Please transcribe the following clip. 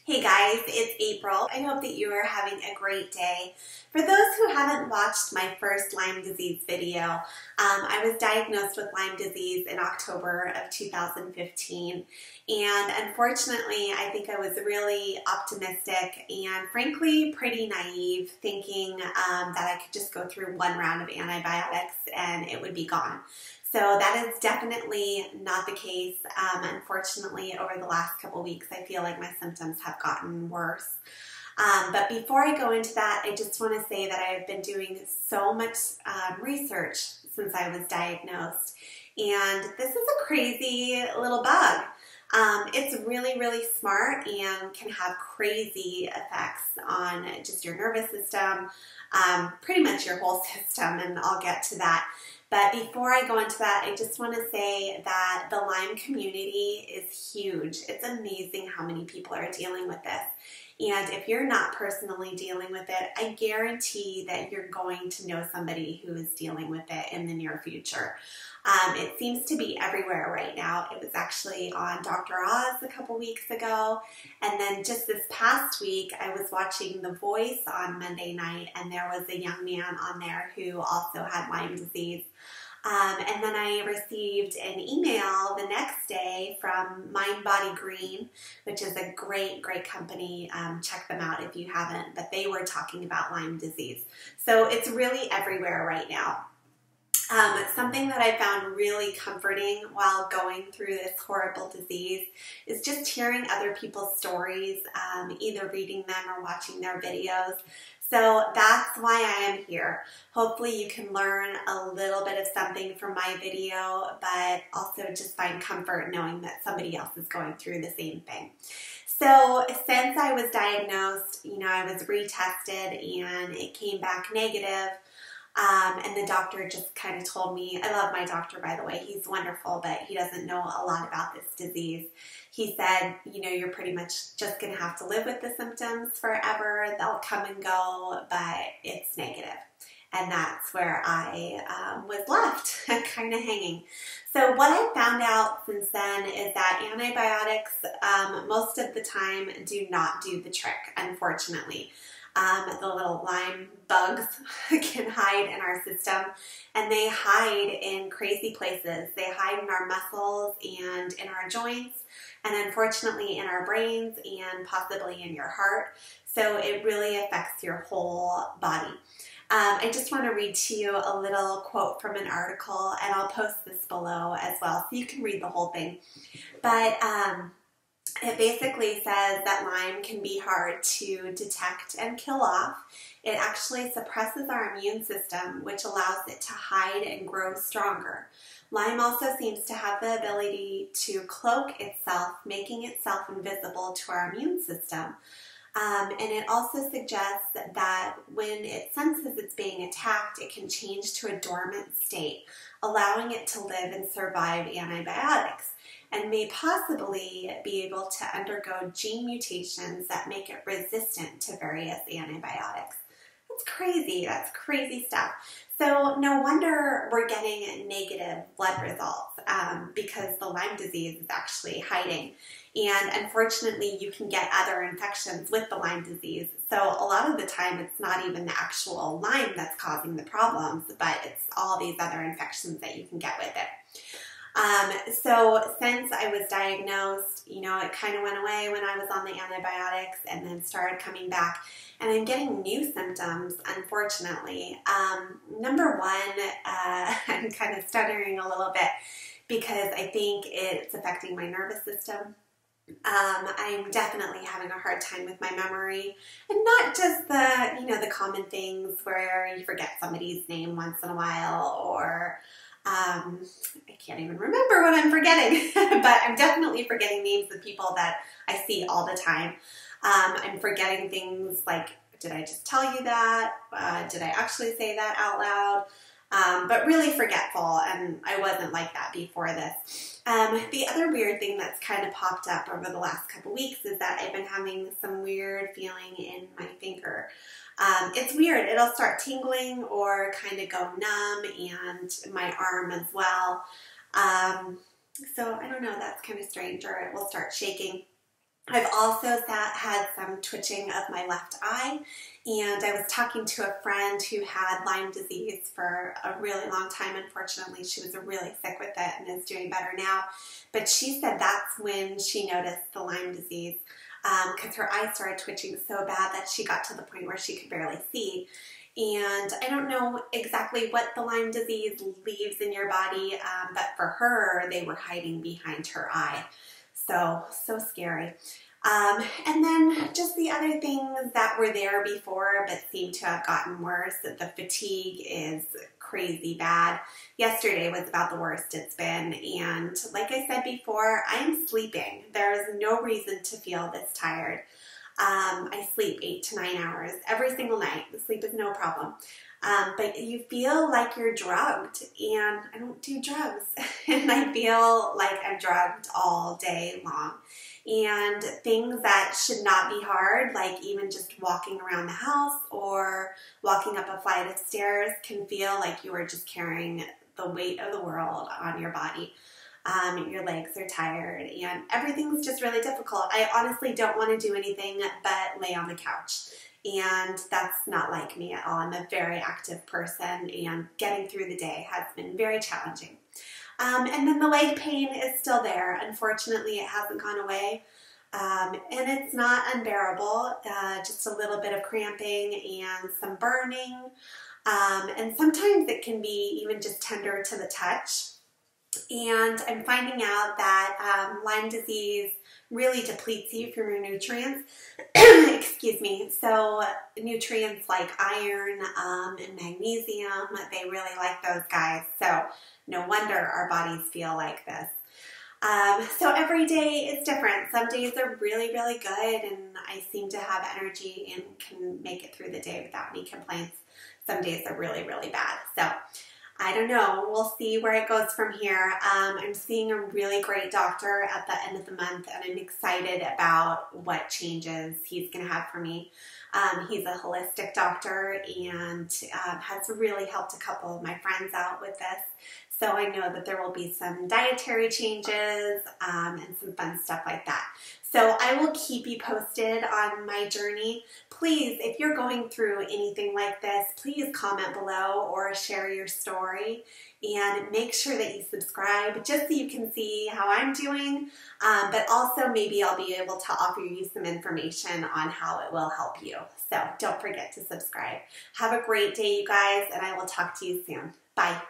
Hey guys, it's April. I hope that you are having a great day. For those who haven't watched my first Lyme disease video, I was diagnosed with Lyme disease in October of 2015, and unfortunately I think I was really optimistic and frankly pretty naive, thinking that I could just go through one round of antibiotics and it would be gone. So that is definitely not the case. Unfortunately, over the last couple weeks, I feel like my symptoms have gotten worse. But before I go into that, I just want to say that I've been doing so much research since I was diagnosed. And this is a crazy little bug. It's really, really smart and can have crazy effects on just your nervous system, pretty much your whole system, and I'll get to that. But before I go into that, I just want to say that the Lyme community is huge. It's amazing how many people are dealing with this. And if you're not personally dealing with it, I guarantee that you're going to know somebody who is dealing with it in the near future. It seems to be everywhere right now. It was actually on Dr. Oz a couple weeks ago. And then just this past week, I was watching The Voice on Monday night, and there was a young man on there who also had Lyme disease. And then I received an email the next day from Mind Body Green, which is a great, great company. Check them out if you haven't, but they were talking about Lyme disease. So it's really everywhere right now. Something that I found really comforting while going through this horrible disease is just hearing other people's stories, either reading them or watching their videos. So that's why I am here. Hopefully you can learn a little bit of something from my video, but also just find comfort knowing that somebody else is going through the same thing. So since I was diagnosed, I was retested and it came back negative. And the doctor just kind of told me, I love my doctor, by the way, he's wonderful, but he doesn't know a lot about this disease. He said, you're pretty much just going to have to live with the symptoms forever. They'll come and go, but it's negative. And that's where I was left, kind of hanging. So what I found out since then is that antibiotics, most of the time, do not do the trick, unfortunately. The little Lyme bugs can hide in our system, and they hide in crazy places. They hide in our muscles and in our joints, and unfortunately in our brains and possibly in your heart. So it really affects your whole body. I just want to read to you a little quote from an article, and I'll post this below as well so you can read the whole thing. But it basically says that Lyme can be hard to detect and kill off. It actually suppresses our immune system, which allows it to hide and grow stronger. Lyme also seems to have the ability to cloak itself, making itself invisible to our immune system. And it also suggests that when it senses it's being attacked, it can change to a dormant state, allowing it to live and survive antibiotics, and may possibly be able to undergo gene mutations that make it resistant to various antibiotics. That's crazy. That's crazy stuff. So no wonder we're getting negative blood results because the Lyme disease is actually hiding. And unfortunately, you can get other infections with the Lyme disease. So a lot of the time, it's not even the actual Lyme that's causing the problems, but it's all these other infections that you can get with it. So since I was diagnosed, it kind of went away when I was on the antibiotics and then started coming back, and I'm getting new symptoms, unfortunately. Number one, I'm kind of stuttering a little bit because I think it's affecting my nervous system. I'm definitely having a hard time with my memory, and not just the common things where you forget somebody's name once in a while, or I can't even remember what I'm forgetting, but I'm definitely forgetting names of people that I see all the time. I'm forgetting things like, did I just tell you that? Did I actually say that out loud? But really forgetful, and I wasn't like that before this. The other weird thing that's kind of popped up over the last couple weeks is that I've been having some weird feeling in my finger. It's weird. It'll start tingling or kind of go numb, and my arm as well. So I don't know, that's kind of strange, or it will start shaking. I've also had some twitching of my left eye, and I was talking to a friend who had Lyme disease for a really long time. Unfortunately, she was really sick with it and is doing better now. But she said that's when she noticed the Lyme disease, because her eye started twitching so bad that she got to the point where she could barely see. And I don't know exactly what the Lyme disease leaves in your body, but for her, they were hiding behind her eye. So scary. And then just the other things that were there before but seem to have gotten worse. The fatigue is crazy bad. Yesterday was about the worst it's been, and like I said before, I'm sleeping. There is no reason to feel this tired. I sleep 8 to 9 hours every single night. The sleep is no problem. But you feel like you're drugged, and I don't do drugs, and I feel like I'm drugged all day long. And things that should not be hard, like even just walking around the house or walking up a flight of stairs, can feel like you are just carrying the weight of the world on your body. Your legs are tired, and everything's just really difficult. I honestly don't want to do anything but lay on the couch. And that's not like me at all. I'm a very active person, and getting through the day has been very challenging. And then the leg pain is still there. Unfortunately, it hasn't gone away. And it's not unbearable, just a little bit of cramping and some burning. And sometimes it can be even just tender to the touch. And I'm finding out that Lyme disease really depletes you from your nutrients. Excuse me. So nutrients like iron and magnesium, they really like those guys. So no wonder our bodies feel like this. So every day is different. Some days are really, really good, and I seem to have energy and can make it through the day without any complaints. Some days are really, really bad. So I don't know. We'll see where it goes from here. I'm seeing a really great doctor at the end of the month, and I'm excited about what changes he's going to have for me. He's a holistic doctor and has really helped a couple of my friends out with this. So I know that there will be some dietary changes and some fun stuff like that. So I will keep you posted on my journey. Please, if you're going through anything like this, please comment below or share your story, and make sure that you subscribe just so you can see how I'm doing, but also maybe I'll be able to offer you some information on how it will help you. So don't forget to subscribe. Have a great day, you guys, and I will talk to you soon. Bye.